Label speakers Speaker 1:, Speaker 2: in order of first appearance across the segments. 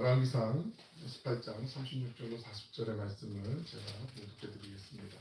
Speaker 1: 열왕기상 18장 36절로 40절의 말씀을 제가 묵독해 드리겠습니다.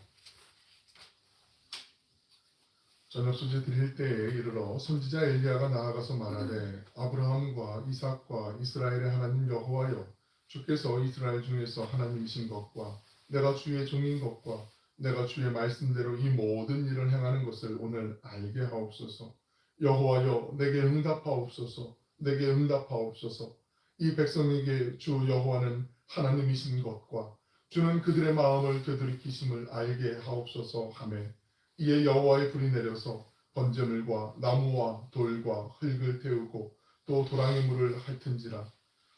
Speaker 1: 저녁 소재 드릴 때에 이르러 선지자 엘리야가 나아가서 말하되 아브라함과 이삭과 이스라엘의 하나님 여호와여, 주께서 이스라엘 중에서 하나님이신 것과 내가 주의 종인 것과 내가 주의 말씀대로 이 모든 일을 행하는 것을 오늘 알게 하옵소서. 여호와여, 내게 응답하옵소서. 내게 응답하옵소서. 이 백성에게 주 여호와는 하나님이신 것과 주는 그들의 마음을 되돌이키심을 알게 하옵소서 하매, 이에 여호와의 불이 내려서 번제물과 나무와 돌과 흙을 태우고 또 도랑의 물을 핥은지라.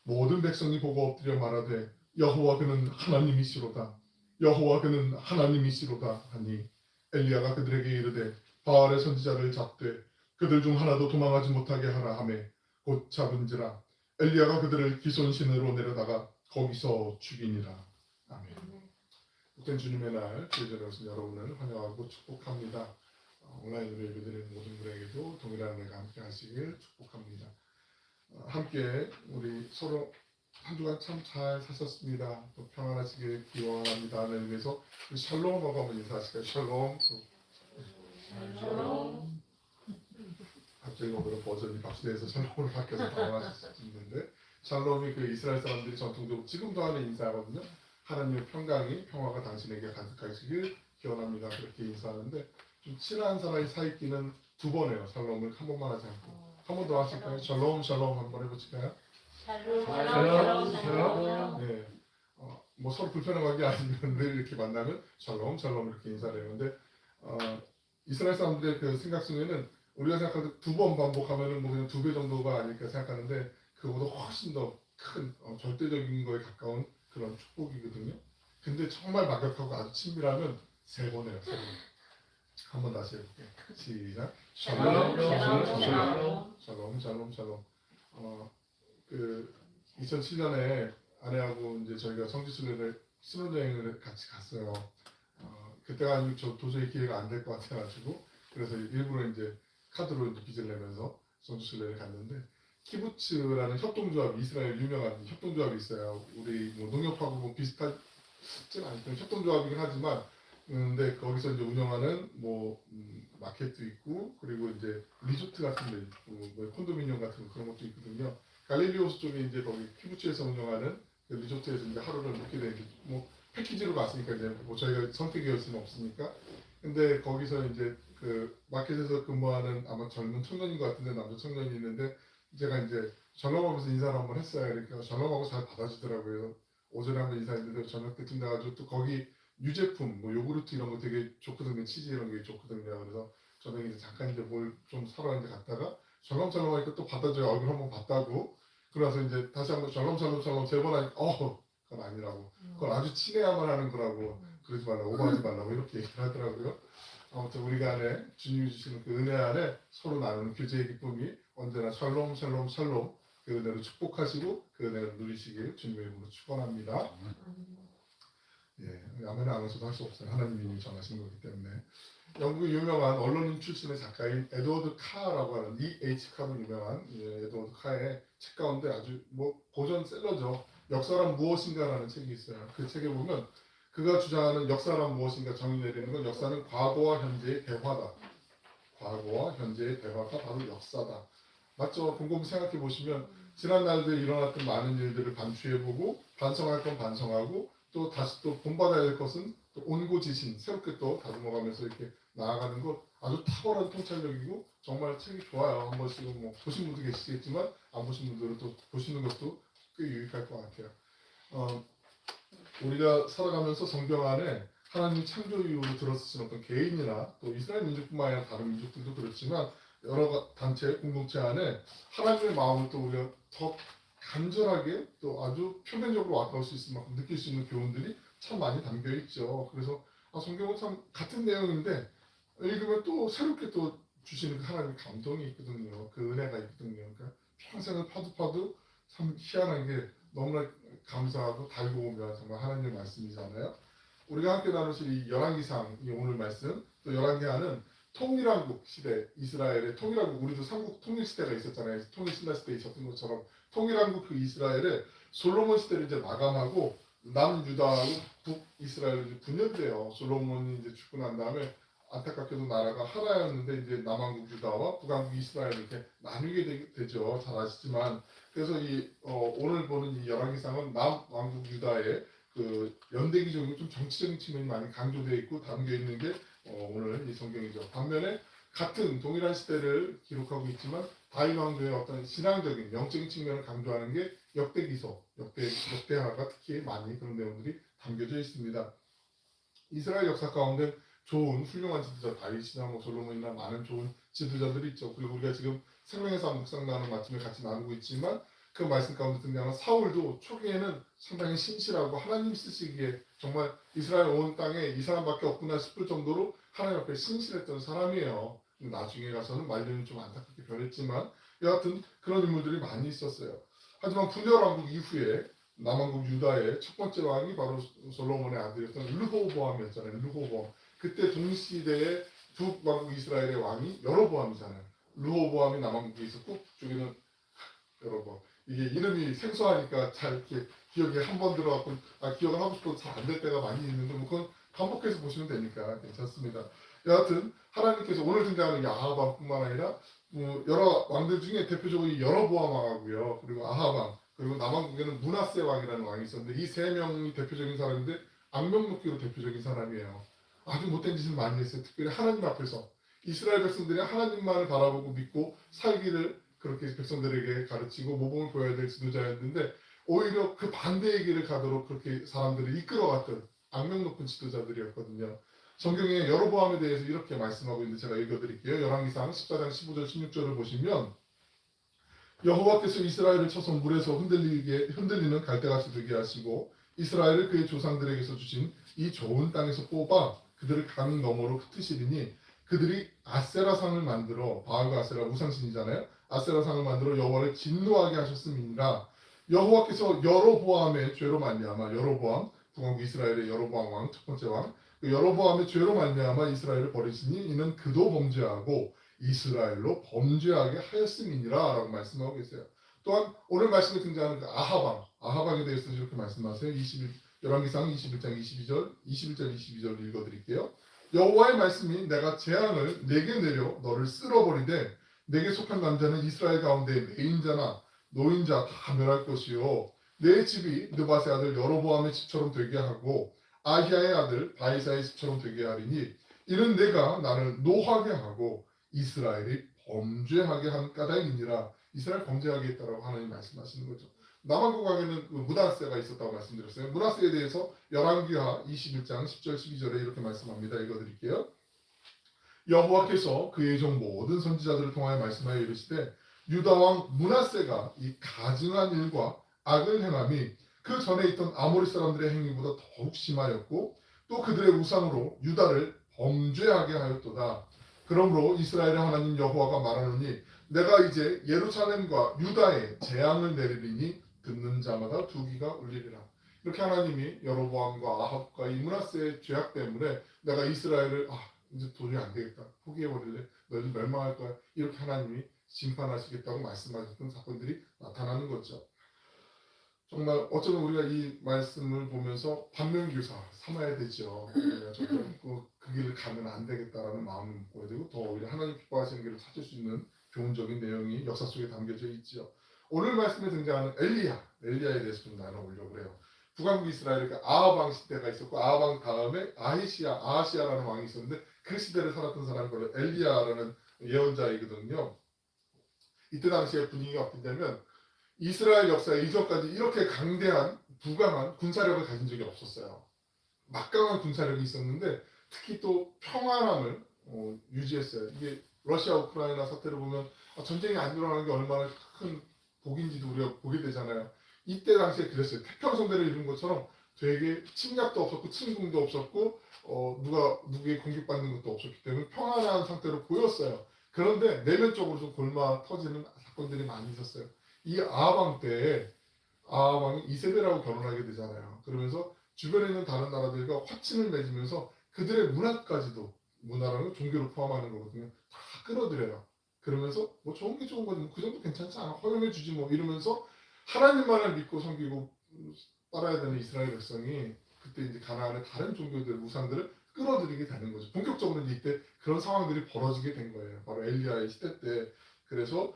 Speaker 1: 모든 백성이 보고 엎드려 말하되 여호와 그는 하나님이시로다. 여호와 그는 하나님이시로다 하니, 엘리야가 그들에게 이르되 바알의 선지자를 잡되 그들 중 하나도 도망하지 못하게 하라 하매 곧 잡은지라. 엘리야가 그들을 기손신으로 내려다가 거기서 죽이니라. 아멘. 복된 주님의 날 주의 오신 여러분을 환영하고 축복합니다. 온라인으로 예배드리는 모든 분에게도 동일한 은혜가 함께 하시길 축복합니다. 함께 우리 서로 한 주간 참 잘 사셨습니다. 또 평안하시길 기원합니다 하는 의미에서 샬롬하고 한번 인사하실까요? 샬롬.
Speaker 2: 샬롬.
Speaker 1: 갑자기 오늘 버전이 박수에서 샬롬으로 바뀌어서 당황하실 수 있는데, 샬롬이 그 이스라엘 사람들이 전통적으로 지금도 하는 인사거든요. 하나님의 평강이 평화가 당신에게 가득하시길 기원합니다. 그렇게 인사하는데, 좀 친한 사람이 사이끼는 두 번 해요. 샬롬을 한 번만 하지 않고. 한 번 더 하실까요? 샬롬 샬롬 한번 해보실까요?
Speaker 2: 샬롬.
Speaker 1: 샬롬. 네. 뭐 서로 불편한 게 아니면 늘 이렇게 만나면 샬롬 샬롬 이렇게 인사를 해요. 근데 이스라엘 사람들의 그 생각 속에는 우리가 생각할 때 두 번 반복하면은 뭐 그냥 2배 정도가 아닐까 생각하는데, 그거보다 훨씬 더 큰 절대적인 거에 가까운 그런 축복이거든요. 근데 정말 막역하고 아주 친밀하면 3번 해요. 3번. 한번 다시 해볼게요. 시작. 샬롬 샬롬 샬롬 샬롬 샬롬. 그 2007년에 아내하고 이제 저희가 성지순례를 신혼여행을 같이 갔어요. 그때가 아니면 저 도저히 기회가 안 될 것 같아가지고, 그래서 일부러 이제 카드로 이제 빚을 내면서 성지순례를 갔는데, 키부츠라는 협동조합, 이스라엘 유명한 협동조합이 있어요. 우리 뭐 농협하고 뭐 비슷하지는 않고 협동조합이긴 하지만, 근데 거기서 이제 운영하는 뭐 마켓도 있고, 그리고 이제 리조트 같은 데 있고, 뭐 콘도미니엄 같은 그런 것도 있거든요. 갈릴리 호수 쪽에 이제 거기 키부츠에서 운영하는 그 리조트에서 이제 하루를 묵게 된, 뭐 패키지로 갔으니까 이제 뭐 저희가 선택할 수는 없으니까. 근데 거기서 이제 그 마켓에서 근무하는 아마 젊은 청년인 것 같은데, 남자 청년이 있는데, 제가 이제 샬롬하면서 인사를 한번 했어요. 그러니까 샬롬하고 잘 받아주더라고요. 오전에 한번 인사했는데 저녁 때쯤 돼가지고 또 거기 유제품, 뭐 요구르트 이런 거 되게 좋거든요. 치즈 이런 게 좋거든요. 그래서 저녁에 이제 잠깐 이제 뭘 좀 사러 이제 갔다가 샬롬 하니까 또 받아줘요. 얼굴 한번 봤다고. 그래서 이제 다시 한번 샬롬 3번 하니까 그건 아니라고. 그건 아주 친해야만 하는 거라고. 그러지 말라고, 오버하지 말라고 이렇게 얘기를 하더라고요. 아무튼 우리가 안에 주님이 주시는 그 은혜 안에 서로 나누는 교제의 기쁨이 언제나 샬롬 샬롬 샬롬, 그 은혜로 축복하시고 그 은혜를 누리시길 주님의 이름으로 축원합니다. 예, 아멘 안 하셔도 할 수 없어요. 하나님이 정하신 거기 때문에. 영국 유명한 언론인 출신의 작가인 에드워드 카라고 하는 E.H. 카로 유명한 에드워드 카의 책 가운데 아주 뭐 고전셀러죠. 역사란 무엇인가라는 책이 있어요. 그 책에 보면 그가 주장하는 역사란 무엇인가 정의 내리는 건, 역사는 과거와 현재의 대화다. 과거와 현재의 대화가 바로 역사다. 맞죠? 곰곰이 생각해 보시면 지난 날들에 일어났던 많은 일들을 반추해보고, 반성할 건 반성하고, 또 다시 또 본받아야 할 것은 또 온고지신 새롭게 또 다듬어가면서 이렇게 나아가는 것, 아주 탁월한 통찰력이고 정말 책이 좋아요. 한 번씩 뭐 보신 분도 계시겠지만 안 보신 분들은 또 보시는 것도 꽤 유익할 것 같아요. 우리가 살아가면서 성경 안에 하나님 창조 이후로 들어서신 어떤 개인이나 또 이스라엘 민족뿐만 아니라 다른 민족들도 그렇지만 여러 단체, 공동체 안에 하나님의 마음을 또 우리가 더 간절하게 또 아주 표면적으로 와닿을 수 있을 만큼 느낄 수 있는 교훈들이 참 많이 담겨 있죠. 그래서 성경은 참 같은 내용인데 읽으면 또 새롭게 또 주시는 그 하나님의 감동이 있거든요. 그 은혜가 있거든요. 그러니까 평생을 파도 참 희한한 게 너무나 감사하고 달고 오면 정말 하나님의 말씀이잖아요. 우리가 함께 나누실 이 열왕기상이 오늘 말씀, 또 열왕기하는 통일왕국 시대, 이스라엘의 통일왕국, 우리도 삼국 통일 시대가 있었잖아요. 통일 신라 시대에 있었던 것처럼 통일왕국 그 이스라엘에 솔로몬 시대를 이제 마감하고 남유다하고 북이스라엘로 이제 분열돼요. 솔로몬이 이제 죽고 난 다음에 안타깝게도 나라가 하나였는데 이제 남왕국 유다와 북왕국 이스라엘 이렇게 나뉘게 되죠. 잘 아시지만 그래서 오늘 보는 이 열왕기상은 남왕국 유다의 그 연대기적으로 좀 정치적인 측면이 많이 강조되어 있고 담겨 있는 게 오늘 이 성경이죠. 반면에 같은 동일한 시대를 기록하고 있지만 다윗 왕조의 어떤 신앙적인 영적인 측면을 강조하는 게 역대기서, 역대하가 특히 많이 그런 내용들이 담겨져 있습니다. 이스라엘 역사 가운데 좋은 훌륭한 지도자 다윗이나 솔로몬이나 많은 좋은 지도자들이 있죠. 그리고 우리가 지금 생명의 삶 묵상 나누는 말씀을 같이 나누고 있지만 그 말씀 가운데 등장하는 사울도 초기에는 상당히 신실하고 하나님 쓰시기에 정말 이스라엘 온 땅에 이 사람밖에 없구나 싶을 정도로 하나님 앞에 신실했던 사람이에요. 나중에 가서는 말년이 좀 안타깝게 변했지만 여하튼 그런 인물들이 많이 있었어요. 하지만 분열왕국 이후에 남왕국 유다의 첫 번째 왕이 바로 솔로몬의 아들이었던 르호보암이었잖아요. 르호보암. 그때 동시대에 북왕국 이스라엘의 왕이 여로보암이잖아요. 르호보암이 남왕국에 있었고 북쪽에는 여로보암. 이게 이름이 생소하니까 잘 이렇게 기억에 한 번 들어갖고 기억을 하고 싶어도 잘 안 될 때가 많이 있는데 그건 반복해서 보시면 되니까 괜찮습니다. 여하튼 하나님께서 오늘 등장하는 아하방뿐만 아니라 여러 왕들 중에 대표적으로 이 여로보암 왕하고요. 그리고 아하방 그리고 남왕국에는 므낫세 왕이라는 왕이 있었는데 이 세 명이 대표적인 사람인데 악명 높기로 대표적인 사람이에요. 아주 못된 짓을 많이 했어요. 특별히 하나님 앞에서 이스라엘 백성들이 하나님만을 바라보고 믿고 살기를 그렇게 백성들에게 가르치고 모범을 보여야 될 지도자였는데 오히려 그 반대의 길을 가도록 그렇게 사람들을 이끌어갔던 악명 높은 지도자들이었거든요. 성경에 여로보암에 대해서 이렇게 말씀하고 있는데 제가 읽어드릴게요. 열왕기상 14장 15절 16절을 보시면 여호와께서 이스라엘을 쳐서 물에서 흔들리는 갈대같이 되게 하시고 이스라엘을 그의 조상들에게서 주신 이 좋은 땅에서 뽑아 그들을 강 너머로 흩으시리니 그들이 아세라상을 만들어 바알과 아세라 우상신이잖아요. 아세라상을 만들어 여호와를 진노하게 하셨음이니라. 여호와께서 여로보암의 죄로 말미암아 여로보암 북왕국 이스라엘의 여로보암 왕 첫 번째 왕 여로보암의 죄로 말미암아 이스라엘을 버리시니 이는 그도 범죄하고 이스라엘로 범죄하게 하였음이니라 라고 말씀하고 계세요. 또한 오늘 말씀에 등장하는 그 아하방에 대해서 이렇게 말씀하세요. 열왕기상 21장 21절 22절 읽어드릴게요. 여호와의 말씀이 내가 재앙을 내게 내려 너를 쓸어버리되 내게 속한 남자는 이스라엘 가운데 매인자나 노인자 다 멸할 것이요 내 집이 느밧의 아들 여로보암의 집처럼 되게 하고 아히야의 아들 바이사의 집처럼 되게 하리니 이는 내가 나를 노하게 하고 이스라엘이 범죄하게 한 까닭이니라. 이스라엘 범죄하게 했다라고 하나님 말씀하시는 거죠. 남왕국 왕에는 므낫세가 있었다고 말씀드렸어요. 므낫세에 대해서 열왕기하 21장 10절 12절에 이렇게 말씀합니다. 읽어드릴게요. 여호와께서 그의 종 모든 선지자들을 통하여 말씀하여 이르시되 유다 왕 므낫세가 이 가증한 일과 악을 행함이 그 전에 있던 아모리 사람들의 행위보다 더욱 심하였고 또 그들의 우상으로 유다를 범죄하게 하였도다. 그러므로 이스라엘의 하나님 여호와가 말하노니 내가 이제 예루살렘과 유다에 재앙을 내리리니 듣는 자마다 두 귀가 울리리라. 이렇게 하나님이 여로보암과 아합과 이 므낫세의 죄악 때문에 내가 이스라엘을 이제 도저히 안 되겠다. 포기해버릴래. 너희들 멸망할 거야. 이렇게 하나님이 심판하시겠다고 말씀하셨던 사건들이 나타나는 거죠. 정말 어쩌면 우리가 이 말씀을 보면서 반면교사 삼아야 되죠. 그 길을 가면 안 되겠다라는 마음을 먹어야 되고 더 오히려 하나님 기뻐하시는 길을 찾을 수 있는 교훈적인 내용이 역사 속에 담겨져 있죠. 오늘 말씀에 등장하는 엘리야에 대해서 좀 나눠보려고 해요. 북왕국 이스라엘 아하방 시대가 있었고 아하방 다음에 아하시아라는 왕이 있었는데 그 시대를 살았던 사람이 바로 엘리야라는 예언자이거든요. 이때 당시의 분위기가 어땠냐면 이스라엘 역사 이전까지 이렇게 강대한 부강한 군사력을 가진 적이 없었어요. 막강한 군사력이 있었는데 특히 또 평안함을 유지했어요. 이게 러시아 우크라이나 사태를 보면 전쟁이 안 일어나는 게 얼마나 큰 복인지도 우리가 보게 되잖아요. 이때 당시에 그랬어요. 태평성대를 이룬 것처럼 되게 침략도 없었고 침공도 없었고 누구의 공격받는 것도 없었기 때문에 평안한 상태로 보였어요. 그런데 내면적으로 좀 골마 터지는 사건들이 많이 있었어요. 이 아하방 때에 아하방이 이세벨하고 결혼하게 되잖아요. 그러면서 주변에 있는 다른 나라들과 화친을 맺으면서 그들의 문화라는 종교를 포함하는 거거든요. 다 끌어들여요. 그러면서 뭐 좋은 게 좋은 거지 그 정도 괜찮지 않아 허용해 주지 뭐 이러면서 하나님만을 믿고 섬기고 따라야 되는 이스라엘 백성이 그때 이제 가나안의 다른 종교들 우상들을 끌어들이게 되는 거죠. 본격적으로 이제 이때 그런 상황들이 벌어지게 된 거예요. 바로 엘리야의 시대 때. 그래서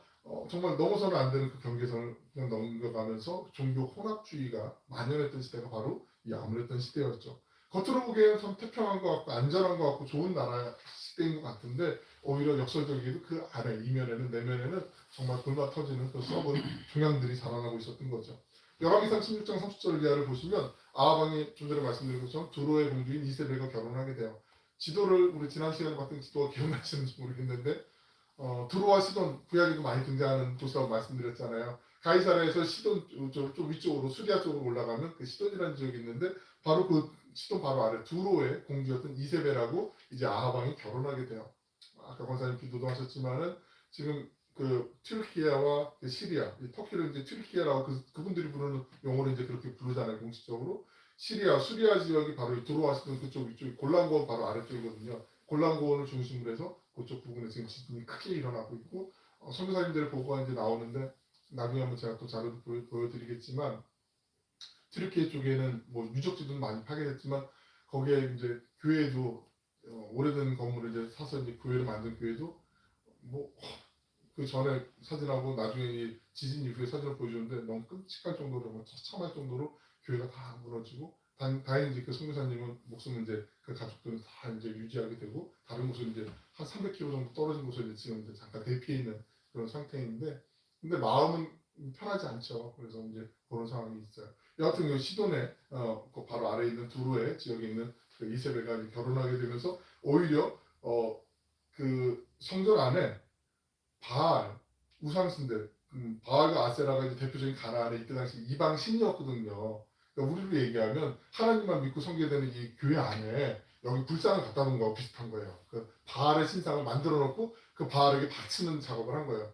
Speaker 1: 정말 넘어서는 안 되는 그 경계선을 그냥 넘겨가면서 종교 혼합주의가 만연했던 시대가 바로 이 아무랬던 시대였죠. 겉으로 보기에는 참 태평한 것 같고 안전한 것 같고 좋은 나라 시대인 것 같은데 오히려 역설적이게도 그 안에 이면에는 내면에는 정말 불맛 터지는 그 썩은 종양들이 자라나고 있었던 거죠. 열왕기상 16장 30절 이하를 보시면 아하방이 좀 전에 말씀드린 것처럼 두로의 공주인 이세벨과 결혼하게 돼요. 지도를 우리 지난 시간에 봤던 지도가 기억나시는지 모르겠는데 두로와 시돈 구약에도 많이 등장하는 도시라고 말씀드렸잖아요. 가이사라에서 시돈 좀 위쪽으로 수리아 쪽으로 올라가면 그 시돈이라는 지역이 있는데 바로 그 시돈 바로 아래 두로의 공주였던 이세벨하고 이제 아하방이 결혼하게 돼요. 아까 권사님 기도도 하셨지만은 지금 그 튀르키예와 그 시리아, 터키를 이제 튀르키예라고 그분들이 부르는 용어로 이제 그렇게 부르잖아요 공식적으로. 시리아, 수리아 지역이 바로 이 두로와 시돈 그쪽 위쪽이 골란고원 바로 아래쪽이거든요. 골란고원을 중심으로 해서 그쪽 부분에 지금 지진이 크게 일어나고 있고 선교사님들의 보고가 이제 나오는데 나중에 한번 제가 또 자료도 보여드리겠지만 튀르키예 쪽에는 뭐 유적지도 많이 파괴됐지만 거기에 이제 교회도 오래된 건물을 이제 사서 이제 교회를 만든 교회도 뭐 그 전에 사진하고 나중에 이 지진 이후에 사진을 보여주는데 너무 끔찍할 정도로 뭐 처참할 정도로 교회가 다 무너지고 다행히 이제 그 선교사님은 목숨은 이제 그 가족들은 다 이제 유지하게 되고 다른 곳은 이제 한 300km 정도 떨어진 곳에 이제 지금 이제 잠깐 대피해 있는 그런 상태인데 근데 마음은 편하지 않죠. 그래서 이제 그런 상황이 있어요. 여하튼 그 시돈에 그 바로 아래 있는 두루에 지역에 있는 그 이세벨과 결혼하게 되면서 오히려 그 성전 안에 바알 우상신들 바알과 아세라가 이제 대표적인 가나안의 이때 당시 이방 신이었거든요. 그러니까 우리로 얘기하면 하나님만 믿고 섬겨야 되는 이 교회 안에 여기 불상을 갖다 놓은 거하고 비슷한 거예요. 그 바알의 신상을 만들어 놓고 그 바알에게 바치는 작업을 한 거예요.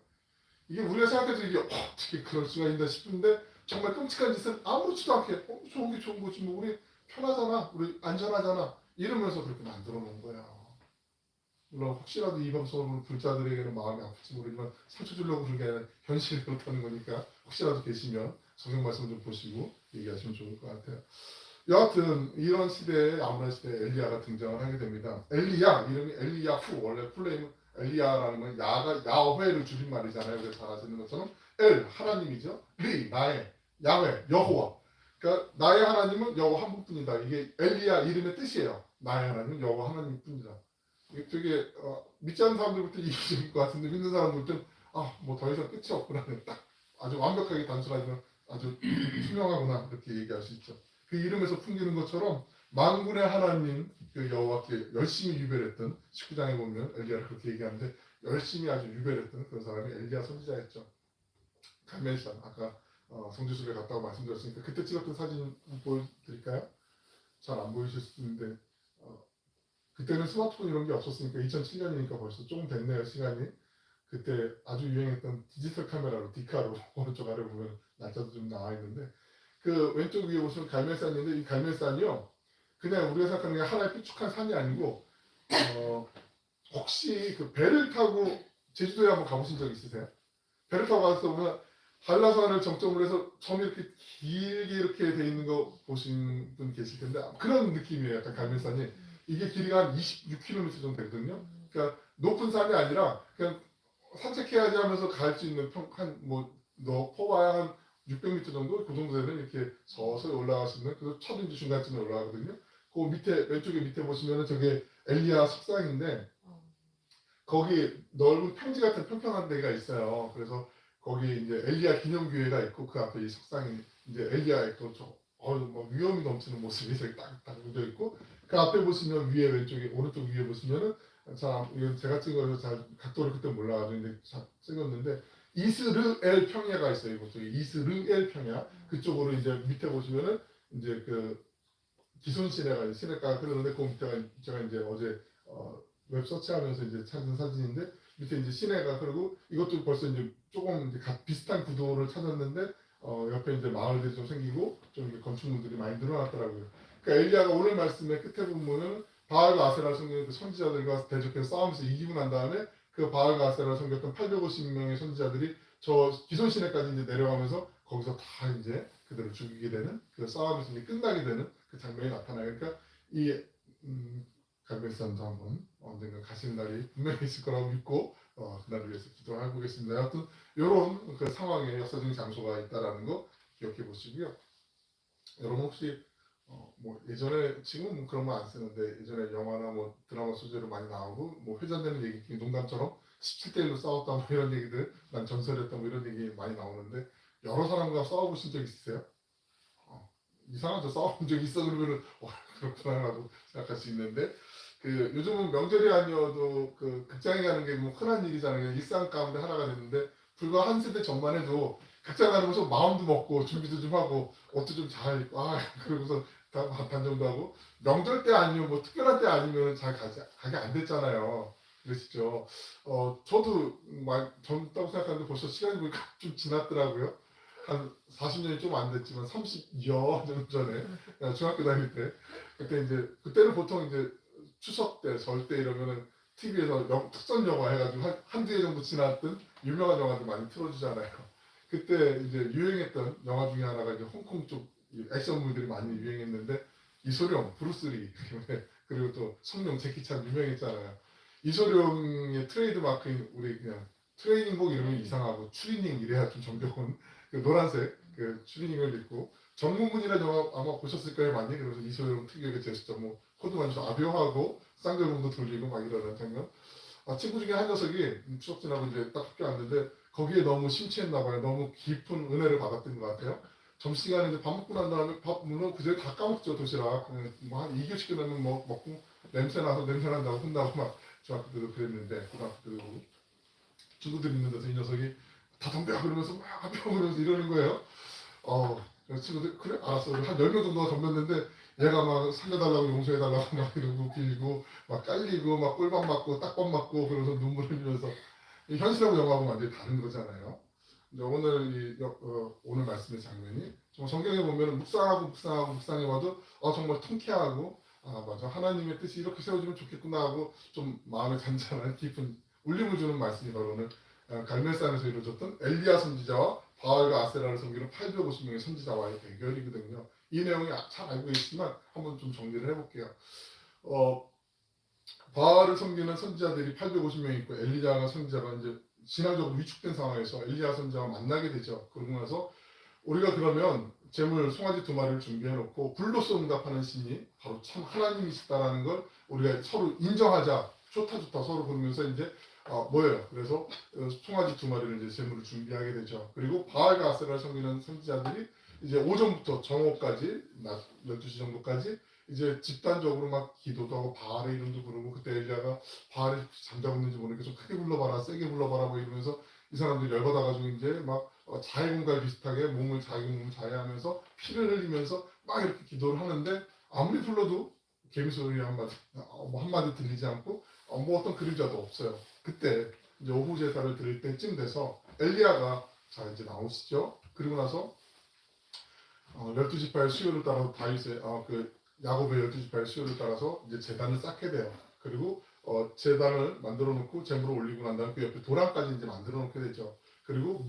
Speaker 1: 이게 우리가 생각해도 이게 어떻게 그럴 수가 있나 싶은데 정말 끔찍한 짓은 아무렇지도 않게 좋은 게 좋은 거지 뭐 우리 편하잖아 우리 안전하잖아 이러면서 그렇게 만들어 놓은 거야. 물론 혹시라도 이 방송을 불자들에게는 마음이 아플지 모르지만 상처 주려고 그런 게 아니라 현실이 그렇다는 거니까 혹시라도 계시면 성경 말씀 좀 보시고 얘기하시면 좋을 것 같아요. 여하튼 이런 시대에 아무나 시대에 엘리야가 등장을 하게 됩니다. 엘리야 이름이 엘리야후 원래 풀네임은 엘리야라는 건 야훼를 줄인 말이잖아요. 그래서 잘 아시는 것처럼 엘 하나님이죠. 리 나의 야훼 여호와. 그러니까 나의 하나님은 여호와 한 분뿐이다. 이게 엘리야 이름의 뜻이에요. 나의 하나님은 여호와 하나님뿐이다. 이게 되게 믿지 않는 사람들부터 이해될 것 같은데 믿는 사람들은 뭐 더 이상 끝이 없구나. 딱 아주 완벽하게 단순하지만 아주 투명하구나 이렇게 얘기할 수 있죠. 그 이름에서 풍기는 것처럼 만군의 하나님 그 여호와께 열심히 유별했던 19장에 보면 엘리야를 그렇게 얘기하는데 열심히 아주 유별했던 그런 사람이 엘리야 선지자였죠. 갈멜산 아까 성지순례 갔다고 말씀드렸으니까 그때 찍었던 사진 보여드릴까요? 잘 안 보이실 수 있는데 그때는 스마트폰 이런 게 없었으니까 2007년이니까 벌써 조금 됐네요 시간이. 그때 아주 유행했던 디지털 카메라로 디카로 오른쪽 아래 보면 날짜도 좀 나와 있는데 그 왼쪽 위에 보시면 갈멜산인데 이 갈멜산이요 그냥 우리가 생각하는 게 하나의 삐죽한 산이 아니고 혹시 그 배를 타고 제주도에 한번 가보신 적 있으세요? 배를 타고 가서 보면 한라산을 정점으로 해서 섬이 이렇게 길게 이렇게 돼 있는 거 보신 분 계실 텐데 그런 느낌이에요. 약간 갈멜산이 이게 길이가 한 26km 정도 되거든요. 그러니까 높은 산이 아니라 그냥 산책해야지 하면서 갈 수 있는 퍼봐야 한 600m 정도 그 정도 되는 이렇게 서서히 올라갈 수 있는 그래서 첫인지 중간쯤에 올라가거든요. 그 밑에 왼쪽에 밑에 보시면은 저게 엘리야 석상인데 거기 넓은 평지 같은 평평한 데가 있어요. 그래서 거기 이제 엘리야 기념교회가 있고 그 앞에 이 석상이 이제 엘리야의 뭐 위험이 넘치는 모습이 저기 딱 묻어 있고 그 앞에 보시면 위에 왼쪽에 오른쪽 위에 보시면은 이건 제가 찍어서 잘 각도를 그때 몰라가지고 이제 찍었는데 이스르엘 평야가 있어요. 이곳에 이스르엘 평야 그쪽으로 이제 밑에 보시면은 이제 그 기손 시내가 시내가 그러는데 그 밑에가 제가 이제 어제 웹 서치하면서 이제 찾은 사진인데 밑에 이제 시내가 그리고 이것도 벌써 이제 조금 이제 비슷한 구도를 찾았는데 옆에 이제 마을들이 좀 생기고 좀 건축물들이 많이 늘어났더라고요. 그러니까 엘리야가 오늘 말씀의 끝에 보면은 바알과 아세라를 섬기는 그 선지자들과 대적해서 싸우면서 이기고 난 다음에 그 바알과 아세라를 섬겼던 850명의 선지자들이 저 기손 시내까지 이제 내려가면서 거기서 다 이제 그들을 죽이게 되는 그 싸움에서 이제 끝나게 되는 그 장면이 나타나요. 그러니까 이 갈멜산도 한번 언젠가 가시는 날이 분명히 있을 거라고 믿고 그날을 위해서 기도해 보겠습니다. 하여튼 이런 그 상황에 역사적인 장소가 있다라는 거 기억해 보시고요. 여러분 혹시 뭐 예전에 지금은 뭐 그런 거 안 쓰는데 예전에 영화나 뭐 드라마 소재로 많이 나오고 뭐 회자되는 얘기 농담처럼 17대 1로 싸웠다 뭐 이런 얘기들 난 전설이었다 뭐 이런 얘기 많이 나오는데 여러 사람과 싸워보신 적 있으세요? 이상하죠. 싸워본 적 있어 그러면은 그렇구나라고 생각할 수 있는데 그 요즘은 명절이 아니어도 그 극장에 가는 게 뭐 흔한 일이잖아요. 일상 가운데 하나가 됐는데 불과 한 세대 전만 해도 극장 가는 곳서 마음도 먹고 준비도 좀 하고 옷도 좀 잘 입고 그러고서 다 반정도 하고 명절 때 아니면 뭐 특별한 때 아니면 잘 가게 안 됐잖아요. 그러시죠. 저도 막 젊다고 생각하는데 벌써 시간이 보니까 좀 지났더라고요. 한 40년이 좀 안 됐지만 30여 년 전에 중학교 다닐 때 그때 이제 그때는 보통 이제 추석 때, 설 때 이러면은 TV에서 특선 영화 해가지고 한두 해 정도 지났던 유명한 영화들 많이 틀어주잖아요. 그때 이제 유행했던 영화 중에 하나가 이제 홍콩 쪽 액션물들이 많이 유행했는데 이소룡, 브루스리 그리고 또 성룡, 제키찬 유명했잖아요. 이소룡의 트레이드 마크인 우리 그냥 트레이닝복 이름이 이상하고 추리닝 이래야 좀 정겨운 그 노란색 그 추리닝을 입고 정문문이라는 영화 아마 보셨을 거예요 많이. 그래서 이소룡 특유의 제스처 뭐 코드만주 아비오하고 쌍절곤도 돌리고 막 이러는 장면. 친구 중에 한 녀석이 추석 지나고 이제 딱 학교 왔는데 거기에 너무 심취했나 봐요. 너무 깊은 은혜를 받았던 것 같아요. 점심시간에 이제 밥 먹고 난 다음에 밥 물론 그제 다 까먹죠 도시락. 뭐한 2교시 끝나면 뭐 먹고 냄새 나서 냄새 난다고 혼나고 막 중학교 때도 그랬는데 고등학교 때도 친구들 있는 데서 이 녀석이 다 덤벼 그러면서 막 앞에 그러면서 이러는 거예요. 친구들 그래 알았어. 한 10명 정도가 덤볐는데 얘가 막 살려달라고 용서해달라고 막 이러고 빌고 막 깔리고 막 꿀밤 맞고 딱밤 맞고 그러면서 눈물 흘리면서 현실하고 영화하고 완전히 다른 거잖아요. 근데 오늘 말씀의 장면이 정말 성경에 보면 묵상하고 묵상해봐도 정말 통쾌하고 맞아 하나님의 뜻이 이렇게 세워지면 좋겠구나 하고 좀 마음에 잔잔한 깊은 울림을 주는 말씀이 바로 오늘 갈멜산에서 이루어졌던 엘리야 선지자와 바알과 아세라를 섬기는 850명의 선지자와의 대결이거든요. 이 내용이 잘 알고 계시지만 한번 좀 정리를 해볼게요. 바알을 섬기는 선지자들이 850명 있고 엘리야가 선지자가 이제 신앙적으로 위축된 상황에서 엘리야 선지자와 만나게 되죠. 그러고 나서 우리가 그러면 재물 송아지 2마리를 준비해 놓고 불로써 응답하는 신이 바로 참 하나님이시다라는 걸 우리가 서로 인정하자. 좋다 서로 그러면서 이제 뭐예요? 그래서 송아지 2마리를 이제 재물을 준비하게 되죠. 그리고 바알과 아세라를 섬기는 선지자들이 이제 오전부터 정오까지 낮 12시 정도까지 이제 집단적으로 막 기도도 하고 바알의 이름도 부르고 그때 엘리야가 바알이 잠자고 있는지 모르니까 좀 크게 불러봐라 세게 불러봐라 뭐 이러면서 이 사람들이 열받아가지고 이제 막 자해공갈 비슷하게 자기 몸을 자해하면서 피를 흘리면서 막 이렇게 기도를 하는데 아무리 불러도 개미 소리 한마디 들리지 않고 뭐 어떤 그림자도 없어요. 그때 이제 오후 제사를 드릴 때쯤 돼서 엘리야가 자 이제 나오시죠. 그리고 나서 12지파의 수요를 따라서 다윗의 그 야곱의 12지파의 수요를 따라서 이제 제단을 쌓게 돼요. 그리고 제단을 만들어 놓고 제물을 올리고 난 다음에 그 옆에 도랑까지 이제 만들어 놓게 되죠. 그리고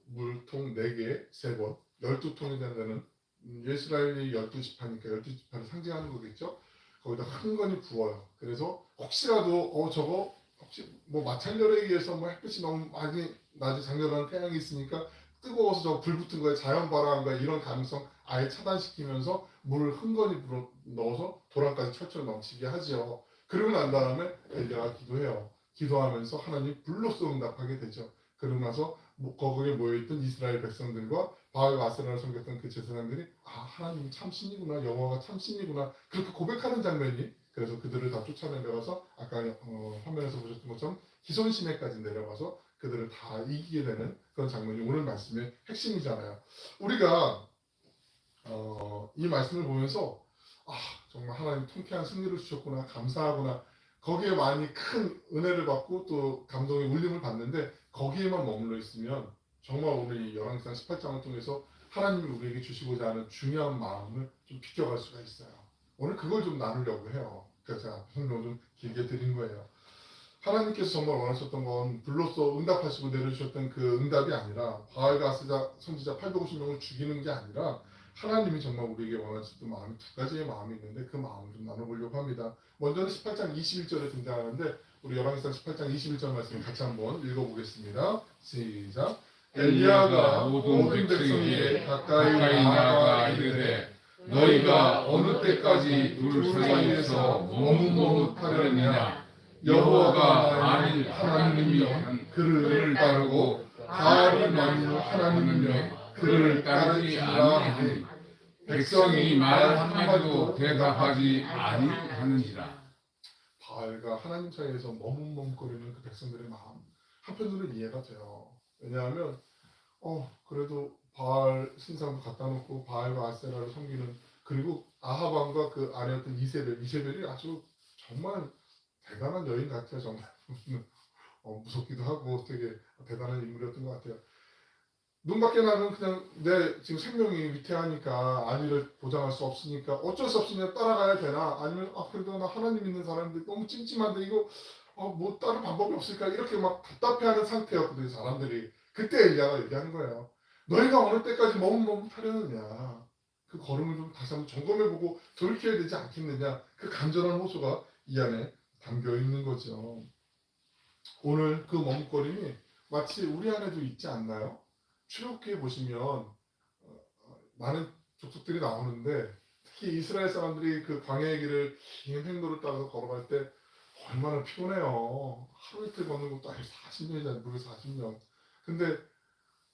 Speaker 1: 물통 4개 3번 12통이 된다는 이스라엘이 12지파니까 12지파를 상징하는 거겠죠. 거기다 흥건히 부어요. 그래서 혹시라도 저거 혹시 뭐 마찰열에 의해서 뭐 햇빛이 너무 많이 낮에 장렬한 태양이 있으니까 뜨거워서 저 불 붙은 거에 자연발화인가 이런 가능성 아예 차단시키면서 물을 흥건히 넣어서 도랑까지 철철 넘치게 하지요. 그러고 난 다음에 엘리야가 기도해요. 기도하면서 하나님 불로써 응답하게 되죠. 그러고 나서 거기에 모여있던 이스라엘 백성들과 바알과 아세라를 섬겼던 그 제사장들이 하나님이 참 신이구나 여호와가 참 신이구나 그렇게 고백하는 장면이 그래서 그들을 다 쫓아내려가서 아까 화면에서 보셨던 것처럼 기손시내까지 내려가서 그들을 다 이기게 되는 그런 장면이 오늘 말씀의 핵심이잖아요. 우리가 이 말씀을 보면서 정말 하나님 통쾌한 승리를 주셨구나 감사하구나 거기에 많이 큰 은혜를 받고 또 감동의 울림을 받는데 거기에만 머물러 있으면 정말 오늘 이 열왕기상 18장을 통해서 하나님이 우리에게 주시고자 하는 중요한 마음을 좀 비껴갈 수가 있어요. 오늘 그걸 좀 나누려고 해요. 그래서 제가 설명 좀 길게 드린 거예요. 하나님께서 정말 원하셨던 건 불로써 응답하시고 내려주셨던 그 응답이 아니라 바알과 아스자 선지자 850명을 죽이는 게 아니라 하나님이 정말 우리에게 원하셨던 마음이 두 가지의 마음이 있는데 그 마음을 좀 나눠보려고 합니다. 먼저는 18장 21절에 등장하는데 우리 열왕기상 18장 21절 말씀 같이 한번 읽어보겠습니다. 시작. 엘리야가 모든 백성에게 가까이 나아가 이르되 너희가 어느 때까지 둘 사이에서 머뭇머뭇하려느냐. 여호와가 만일 하나님이면 그를 따르고 바알이 만일 하나님이면 그를 따르지 아니하니 백성이 말 한마디도 대답하지 아니하는지라. 바알과 하나님 사이에서 머뭇머뭇거리는 그 백성들의 마음 한편으로는 이해가 돼요. 왜냐하면 그래도 바알 신상도 갖다 놓고 바알과 아세라를 섬기는, 그리고 아합 왕과 그 아내였던 이세벨이 아주 정말 대단한 여인 같아요. 정말 무섭기도 하고 되게 대단한 인물이었던 것 같아요. 눈 밖에 나는 그냥 내 지금 생명이 위태하니까 안위를 보장할 수 없으니까 어쩔 수 없이 그냥 따라가야 되나, 아니면 그래도 나 하나님 있는 사람인데 너무 찜찜한데 이거 뭐 다른 방법이 없을까, 이렇게 막 답답해하는 상태였거든요. 사람들이. 그때 엘리야가 얘기하는 거예요. 너희가 어느 때까지 머뭇머뭇하려느냐. 그 걸음을 좀 다시 한번 점검해보고 돌이켜야 되지 않겠느냐. 그 간절한 호소가 이 안에 담겨 있는 거죠. 오늘 그 머뭇거림이 마치 우리 안에도 있지 않나요? 출애굽기에 보시면 많은 족속들이 나오는데 특히 이스라엘 사람들이 그 광야의 길을 긴 행로를 따라서 걸어갈 때 얼마나 피곤해요. 하루 이틀 걷는 것도 아니고 40년이잖아요. 무려 40년. 근데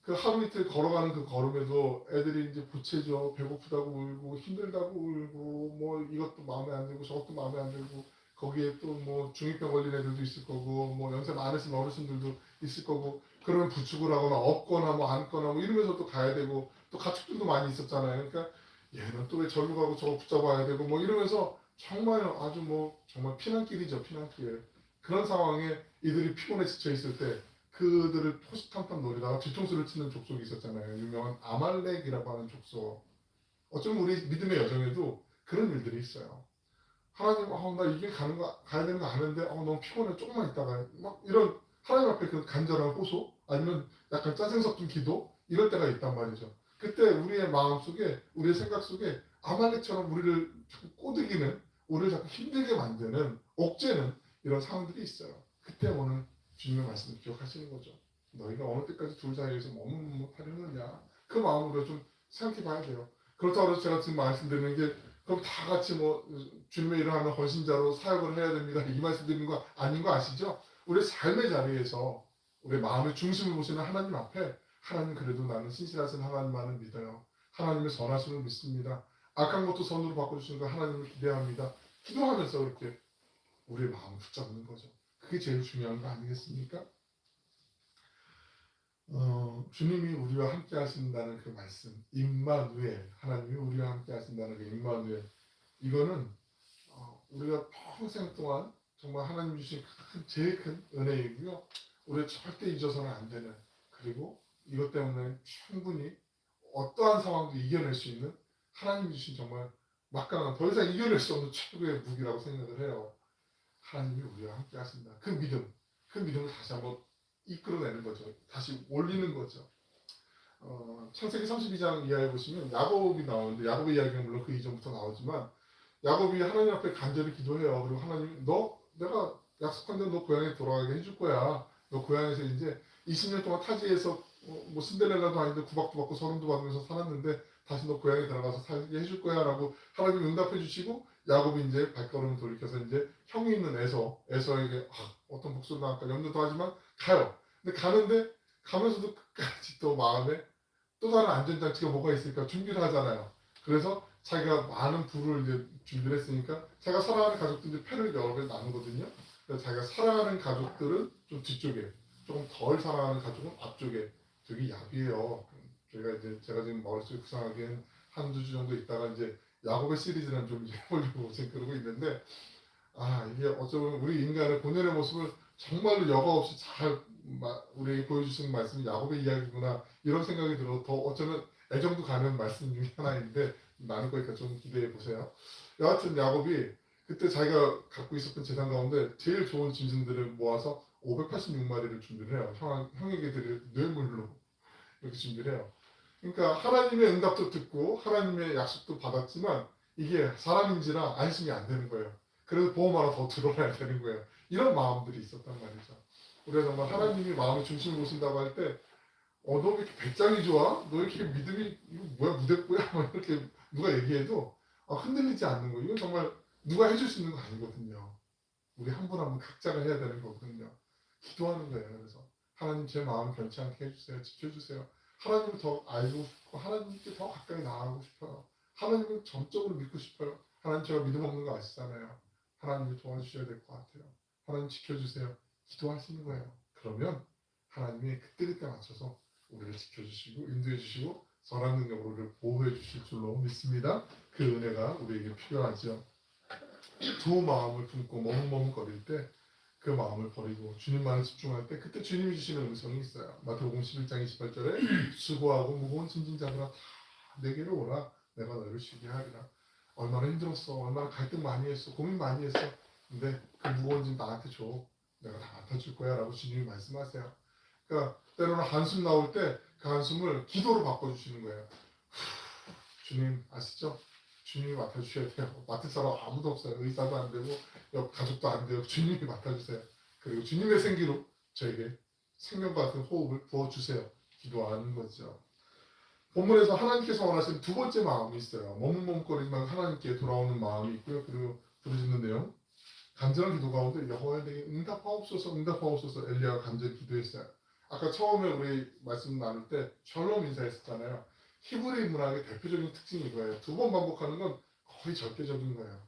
Speaker 1: 그 하루 이틀 걸어가는 그 걸음에도 애들이 이제 보채죠. 배고프다고 울고 힘들다고 울고 뭐 이것도 마음에 안 들고 저것도 마음에 안 들고, 거기에 또 뭐 중이병 걸린 애들도 있을 거고 뭐 연세 많으신 어르신들도 있을 거고, 그러면 부축을 하거나 업거나 뭐 안거나 뭐 이러면서 또 가야 되고, 또 가축들도 많이 있었잖아요. 그러니까 얘는 또 왜 절로 가고 저거 붙잡아야 되고 뭐 이러면서 정말 아주 뭐 정말 피난길이죠. 피난길. 그런 상황에 이들이 피곤해 지쳐 있을 때 그들을 호시탐탐 노리다가 뒤통수를 치는 족속이 있었잖아요. 유명한 아말렉이라고 하는 족속. 어쩌면 우리 믿음의 여정에도 그런 일들이 있어요. 하나님, 나 이길 가야 되는 거 아는데, 너무 피곤해. 조금만 있다가 막 이런 하나님 앞에 그 간절한 호소, 아니면 약간 짜증 섞인 기도, 이럴 때가 있단 말이죠. 그때 우리의 마음 속에, 우리의 생각 속에 아말렉처럼 우리를 자꾸 꼬드기는, 우리를 자꾸 힘들게 만드는, 옥죄는 이런 상황들이 있어요. 그때 오늘 주님의 말씀을 기억하시는 거죠. 너희가 어느 때까지 둘 사이에서 머뭇머뭇하려느냐. 그 마음으로 좀 생각해 봐야 돼요. 그렇다고 해서 제가 지금 말씀드리는 게 그럼 다 같이 뭐 주님의 일을 하는 헌신자로 사역을 해야 됩니다. 이 말씀 드리는 거 아닌 거 아시죠? 우리 삶의 자리에서 우리 마음의 중심을 보시는 하나님 앞에, 하나님 그래도 나는 신실하신 하나님만을 믿어요. 하나님의 선하심을 믿습니다. 악한 것도 선으로 바꿔주시는 거 하나님을 기대합니다. 기도하면서 그렇게 우리의 마음을 붙잡는 거죠. 그게 제일 중요한 거 아니겠습니까? 주님이 우리와 함께 하신다는 그 말씀, 임마누엘, 하나님이 우리와 함께 하신다는 그 임마누엘, 이거는 우리가 평생 동안 정말 하나님 주신 제일 큰 은혜이고요. 우리가 절대 잊어서는 안 되는, 그리고 이것 때문에 충분히 어떠한 상황도 이겨낼 수 있는 하나님 주신 정말 막강한, 더 이상 이겨낼 수 없는 최고의 무기라고 생각을 해요. 하나님이 우리와 함께 하신다. 그 믿음을 다시 한번 이끌어내는 거죠. 다시 올리는 거죠. 창세기 32장 이하에 보시면 야곱이 나오는데, 야곱의 이야기는 물론 그 이전부터 나오지만 야곱이 하나님 앞에 간절히 기도해요. 그리고 하나님, 내가 약속한 대로 너 고향에 돌아가게 해줄 거야. 너 고향에서 이제 20년 동안 타지에서 뭐 신데렐라도 아닌데 구박도 받고 서름도 받으면서 살았는데 다시 너 고향에 들어가서 살게 해줄 거야 라고 하나님이 응답해 주시고, 야곱이 이제 발걸음을 돌이켜서 이제 형이 있는 에서에게 어떤 복수를 당할까 염려도 하지만 가요. 근데 가면서도 끝까지 또 마음에 또 다른 안전장치가 뭐가 있을까 준비를 하잖아요. 그래서 자기가 많은 부를 이제 준비를 했으니까 자기가 사랑하는 가족들이 패를 여러 개 나누거든요. 그래서 자기가 사랑하는 가족들은 좀 뒤쪽에, 조금 덜 사랑하는 가족은 앞쪽에. 저기 야비예요. 제가 지금 머릿속에 구상하기엔 한두 주 정도 있다가 이제 야곱의 시리즈는 좀 해보려고 지금 그러고 있는데, 이게 어쩌면 우리 인간의 본연의 모습을 정말로 여과 없이 잘 우리에게 보여주시는 말씀이 야곱의 이야기구나, 이런 생각이 들어 더 어쩌면 애정도 가는 말씀 중에 하나인데 나눌 거니까 좀 기대해 보세요. 여하튼 야곱이 그때 자기가 갖고 있었던 재산 가운데 제일 좋은 짐승들을 모아서 586마리를 준비를 해요. 형에게 드릴 뇌물로 이렇게 준비를 해요. 그러니까 하나님의 응답도 듣고 하나님의 약속도 받았지만 이게 사람인지라 안심이 안 되는 거예요. 그래서 보험 하나 더 들어놔야 되는 거예요. 이런 마음들이 있었단 말이죠. 우리가 정말 하나님이 마음의 중심을 보신다고 할 때 너 왜 이렇게 배짱이 좋아? 너 왜 이렇게 믿음이 이거 뭐야 무대뽀야? 막 이렇게 누가 얘기해도 흔들리지 않는 거. 이건 정말 누가 해줄 수 있는 거 아니거든요. 우리 한 분 한 분 각자가 해야 되는 거거든요. 기도하는 거예요. 그래서 하나님 제 마음 변치 않게 해주세요. 지켜주세요. 하나님을 더 알고 싶고 하나님께 더 가까이 나아가고 싶어요. 하나님을 전적으로 믿고 싶어요. 하나님 제가 믿음 없는 거 아시잖아요. 하나님을 도와주셔야 될 것 같아요. 하나님 지켜주세요. 기도하시는 거예요. 그러면 하나님이 그때그때 맞춰서 우리를 지켜주시고 인도해 주시고 선한 능력으로 우리를 보호해 주실 줄로 믿습니다. 그 은혜가 우리에게 필요하죠. 두 마음을 품고 머뭇머뭇거릴 때 그 마음을 버리고 주님만을 집중할 때 그때 주님이 주시는 음성이 있어요. 마태복음 11장 28절에 수고하고 무거운 짐진 자들아 다 내게로 오라 내가 너를 쉬게 하리라. 얼마나 힘들었어. 얼마나 갈등 많이 했어. 고민 많이 했어. 근데 그 무거운 짐 나한테 줘. 내가 다 맡아줄 거야 라고 주님이 말씀하세요. 그러니까 때로는 한숨 나올 때 그 한숨을 기도로 바꿔주시는 거예요. 주님 아시죠? 주님이 맡아주셔야 돼요. 맡을 사람 아무도 없어요. 의사도 안 되고 옆 가족도 안 돼요. 주님이 맡아주세요. 그리고 주님의 생기로 저에게 생명 같은 호흡을 부어주세요. 기도하는 거죠. 본문에서 하나님께서 원하시는 두 번째 마음이 있어요. 머뭇머뭇거리지만 하나님께 돌아오는 마음이 있고요. 그리고 부르짖는 내용. 간절한 기도 가운데 여호와의 내게 응답하옵소서 응답하옵소서 엘리야가 간절히 기도했어요. 아까 처음에 우리 말씀 나눌 때 샬롬 인사했었잖아요. 히브리 문학의 대표적인 특징이 이거예요. 두 번 반복하는 건 거의 절대적인 거예요.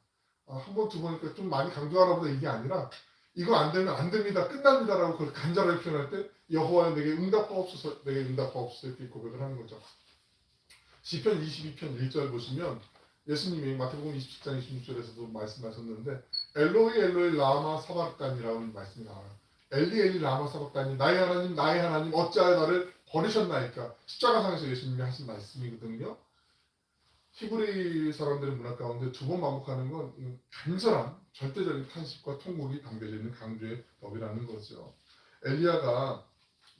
Speaker 1: 한 번, 두 번이니까 좀 많이 강조하나 보다 이게 아니라 이거 안 되면 안 됩니다. 끝납니다라고 그걸 간절하게 표현할 때 여호와의 내게 응답하옵소서 내게 응답하옵소서 이렇게 고백을 하는 거죠. 시편 22편 1절 보시면 예수님이 마태복음 27장 26절에서도 말씀하셨는데 엘로이 엘로이 라마 사박단이라는 말씀이 나와요. 엘리 엘리 라마 사박단이 나의 하나님 어찌하여 나를 버리셨나이까. 십자가상에서 예수님이 하신 말씀이거든요. 히브리 사람들의 문화 가운데 두 번 반복하는 건 간절한 절대적인 탄식과 통곡이 담겨져 있는 강조의 법이라는 거죠. 엘리야가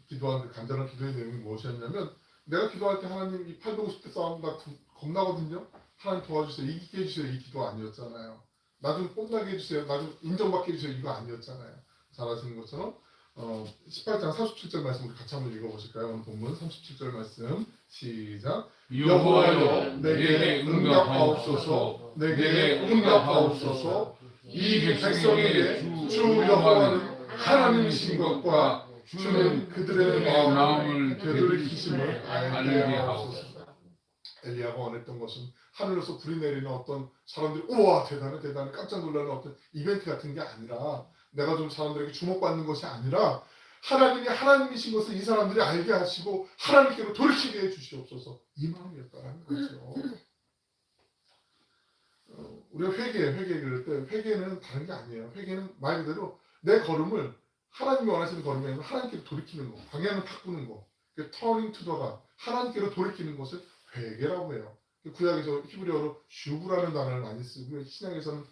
Speaker 1: 기도한 그 간절한 기도의 내용이 무엇이었냐면 내가 기도할 때 하나님 이 850대 싸움 나 겁나거든요. 하나님 도와주세요. 이기게 해주세요. 이 기도 아니었잖아요. 나 좀 뽐나게 해주세요. 나 좀 인정받게 해주세요. 이거 아니었잖아요. 잘 아시는 것처럼 18장 37절 말씀 우리 같이 한번 읽어보실까요? 오늘 본문 37절 말씀 시작. 여호와여 내게 응답하옵소서 내게 응답하옵소서 이 백성에게 주 여호와는 하나님이신 것과 주는 그들의 마음을 되돌이키심을 알게 하옵소서. 엘리야가 원했던 것은 하늘에서 불이 내리는 어떤 사람들이 우와 대단해 깜짝 놀라는 어떤 이벤트 같은 게 아니라 내가 좀 사람들에게 주목받는 것이 아니라 하나님이 하나님이신 것을 이 사람들이 알게 하시고 하나님께로 돌이키게 해주시옵소서. 이 마음이었다는 거죠. 우리가 회개 그럴 때 회개는 다른 게 아니에요. 회개는 말 그대로 내 걸음을 하나님이 원하시는 걸음이 아니라 하나님께로 돌이키는 거, 방향을 바꾸는 거, turning to the God, 하나님께로 돌이키는 것을 회개라고 해요. 구약에서 히브리어로 슈브라는 단어를 많이 쓰고요. 신약에서는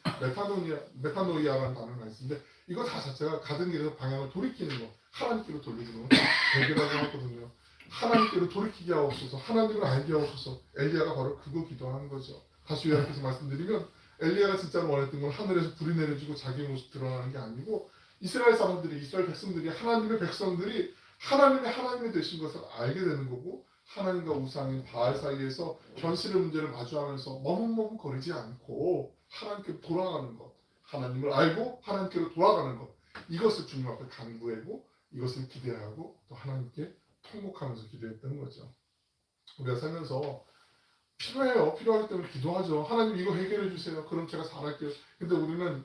Speaker 1: 메타노이아라는 단어를 많이 쓰는데 이거 다 자체가 가던 길에서 방향을 돌이키는 거, 하나님께로 돌리는 거 회개라고 하거든요. 하나님께로 돌이키게 하옵소서, 하나님을 알게 하옵소서. 엘리야가 바로 그거 기도하는 거죠. 다시 요약해서 말씀드리면 엘리야가 진짜로 원했던 건 하늘에서 불이 내려지고 자기 모습 드러나는 게 아니고 이스라엘 백성들이 하나님의 백성들이 하나님이 되신 것을 알게 되는 거고 하나님과 우상인 바알 사이에서 현실의 문제를 마주하면서 머뭇머뭇거리지 않고 하나님께 돌아가는 것, 하나님을 알고 하나님께로 돌아가는 것, 이것을 주님 앞에 간구하고 이것을 기대하고 또 하나님께 통곡하면서 기도했던 거죠. 우리가 살면서 필요하기 때문에 기도하죠. 하나님 이거 해결해 주세요. 그럼 제가 잘할게요. 근데 우리는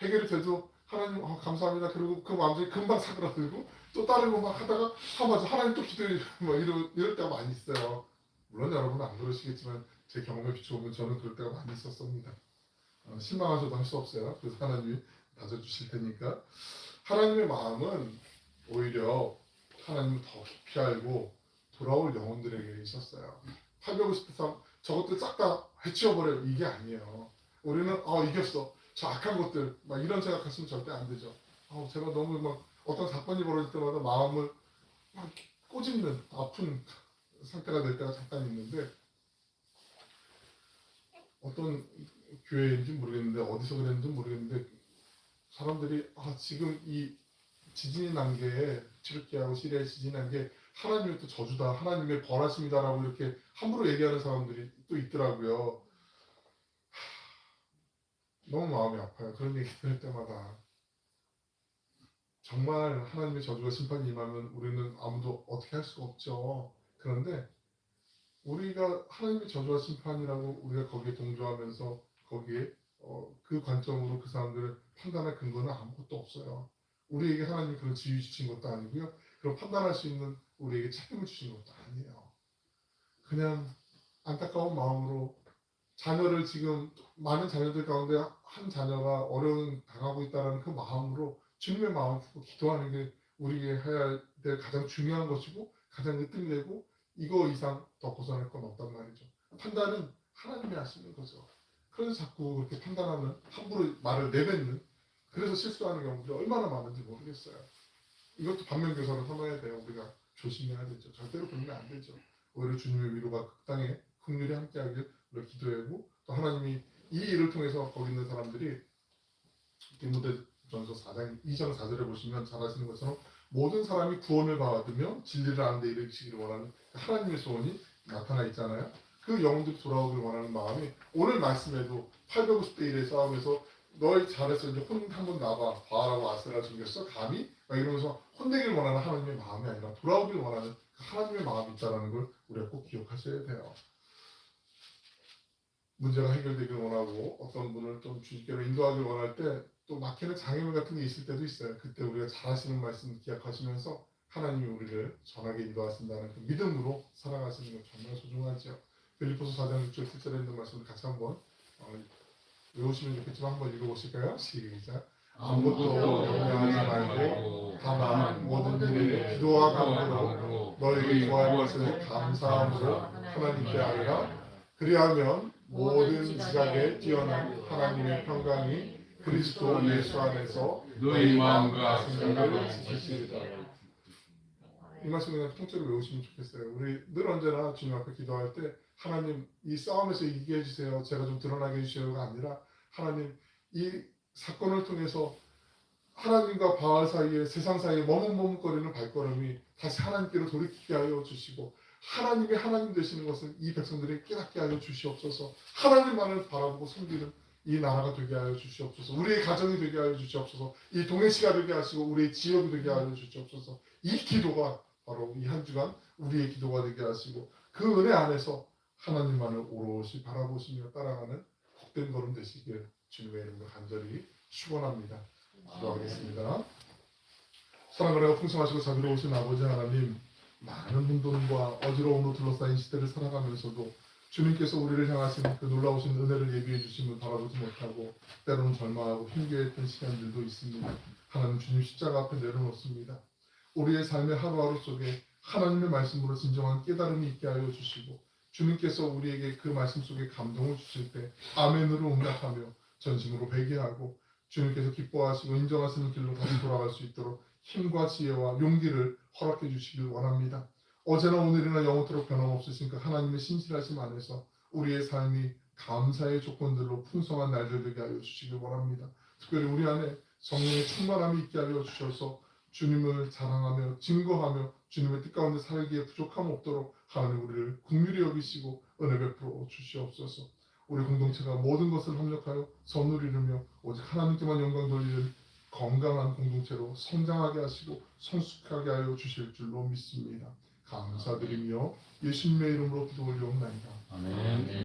Speaker 1: 해결이 돼도 하나님 감사합니다. 그리고 그 마음속에 금방 사그라들고 또 다른 거 막 하다가 맞아 하나님 또 기도해 뭐 이럴 때가 많이 있어요. 물론 여러분은 안 그러시겠지만 제 경험에 비춰보면 저는 그럴 때가 많이 있었습니다. 실망하셔도 할 수 없어요. 그래서 하나님이 다져주실 테니까. 하나님의 마음은 오히려 하나님을 더 깊이 알고 돌아올 영혼들에게 있었어요. 850대 싸움 저것들 싹 다 해치워버려요. 이게 아니에요. 우리는 이겼어. 저 악한 것들 막 이런 생각하시면 절대 안 되죠. 제가 너무 막 어떤 사건이 벌어질 때마다 마음을 막 꼬집는 아픈 상태가 될 때가 잠깐 있는데 어떤 교회인지 모르겠는데 어디서 그랬는지 모르겠는데 사람들이 지금 이 지진이 난 게 튀르키예하고 시리아에 지진이 난 게 하나님의 또 저주다 하나님의 벌하심이다라고 이렇게 함부로 얘기하는 사람들이 또 있더라고요. 너무 마음이 아파요. 그런 얘기 들을 때마다. 정말 하나님의 저주가 심판이 임하면 우리는 아무도 어떻게 할 수가 없죠. 그런데 우리가 하나님의 저주와 심판이라고 우리가 거기에 동조하면서 거기에 그 관점으로 그 사람들을 판단할 근거는 아무것도 없어요. 우리에게 하나님이 그런 지위 주신 것도 아니고요. 그런 판단할 수 있는 우리에게 책임을 주신 것도 아니에요. 그냥 안타까운 마음으로 자녀를 지금 많은 자녀들 가운데 한 자녀가 어려움 당하고 있다는 그 마음으로 주님의 마음을 품고 기도하는 게 우리에게 해야 될 가장 중요한 것이고 가장 으뜸되고 이거 이상 더 벗어날 건 없단 말이죠. 판단은 하나님이 하시는 거죠. 그래서 자꾸 그렇게 판단하는 함부로 말을 내뱉는 그래서 실수하는 경우들이 얼마나 많은지 모르겠어요. 이것도 반면교사로 삼아야 돼요. 우리가 조심해야 되죠. 절대로 그러면 안 되죠. 오히려 주님의 위로가 그 땅에 긍휼히 함께하길 우리가 기도하고 또 하나님이 이 일을 통해서 거기 있는 사람들이 디모데전서 4장 2장 4절에 보시면 잘 아시는 것처럼 모든 사람이 구원을 받으며 진리를 아는 데 이르시기를 원하는 하나님의 소원이 나타나 있잖아요. 그 영혼들이 돌아오길 원하는 마음이 오늘 말씀에도 850대 1의 싸움에서 너희 잘해서 이제 혼 한번 나봐 바알하고 아세라 죽였어 감히 막 이러면서 혼내길 원하는 하나님의 마음이 아니라 돌아오길 원하는 그 하나님의 마음이 있다는 걸 우리가 꼭 기억하셔야 돼요. 문제가 해결되길 원하고 어떤 분을 좀 주님께로 인도하길 원할 때 또 막히는 장애물 같은 게 있을 때도 있어요. 그때 우리가 잘 하시는 말씀 기억하시면서 하나님이 우리를 전하게 인도하신다는 그 믿음으로 살아가시는 건 정말 소중하죠. 빌립보서 4장 6절 7절에 있는 말씀을 같이 한번 외우시면 좋겠지만 한번 읽어보실까요? 시작. 아무것도 염려하지 말고 다만 모든 일에 기도와 간구로 너희에게 구할 것을 감사함으로 하나님께 아뢰라. 그리하면 모든 지각에 뛰어난 하나님의 평강이 그리스도 예수 안에서
Speaker 2: 너희 마음과
Speaker 1: 생각을 지키시리라. 이 말씀 그냥 통째로 외우시면 좋겠어요. 우리 늘 언제나 주님 앞에 기도할 때 하나님 이 싸움에서 이기게 해주세요. 제가 좀 드러나게 해주세요가 아니라 하나님 이 사건을 통해서 하나님과 바알 사이에 세상 사이에 머뭇머뭇거리는 발걸음이 다시 하나님께로 돌이키게 하여 주시고 하나님이 하나님 되시는 것을 이 백성들이 깨닫게 하여 주시옵소서. 하나님만을 바라보고 섬기는 이 나라가 되게 하여 주시옵소서. 우리의 가정이 되게 하여 주시옵소서. 이 동네시가 되게 하시고 우리의 지역이 되게 하여 주시옵소서. 이 기도가 바로 이 한 주간 우리의 기도가 되게 하시고 그 은혜 안에서 하나님만을 오롯이 바라보시며 따라가는 복된 걸음 되시길 주님의 이름으로 간절히 축원합니다. 기도하겠습니다. 사랑을 풍성하시고 자비로우신 아버지 하나님, 많은 혼돈과 어지러움으로 둘러싸인 시대를 살아가면서도 주님께서 우리를 향하신 그 놀라우신 은혜를 예비해 주심을 바라보지 못하고 때로는 절망하고 힘겨웠던 시간들도 있습니다. 하나님 주님 십자가 앞에 내려놓습니다. 우리의 삶의 하루하루 속에 하나님의 말씀으로 진정한 깨달음이 있게 하여 주시고 주님께서 우리에게 그 말씀 속에 감동을 주실 때 아멘으로 응답하며 전심으로 회개하고 주님께서 기뻐하시고 인정하시는 길로 다시 돌아갈 수 있도록 힘과 지혜와 용기를 허락해 주시길 원합니다. 어제나 오늘이나 영원토록 변함없으신 그 하나님의 신실하심 안에서 우리의 삶이 감사의 조건들로 풍성한 날들 되게 하여 주시길 원합니다. 특별히 우리 안에 성령의 충만함이 있게 하여 주셔서 주님을 자랑하며 증거하며 주님의 뜻 가운데 살기에 부족함 없도록 하나님 우리를 긍휼히 여기시고 은혜 베풀어 주시옵소서. 우리 공동체가 모든 것을 협력하여 선을 이루며 오직 하나님께만 영광 돌리는 건강한 공동체로 성장하게 하시고 성숙하게 하여 주실 줄로 믿습니다. 감사드리며 예수님의 이름으로 기도 올려옵나이다.
Speaker 2: 아멘.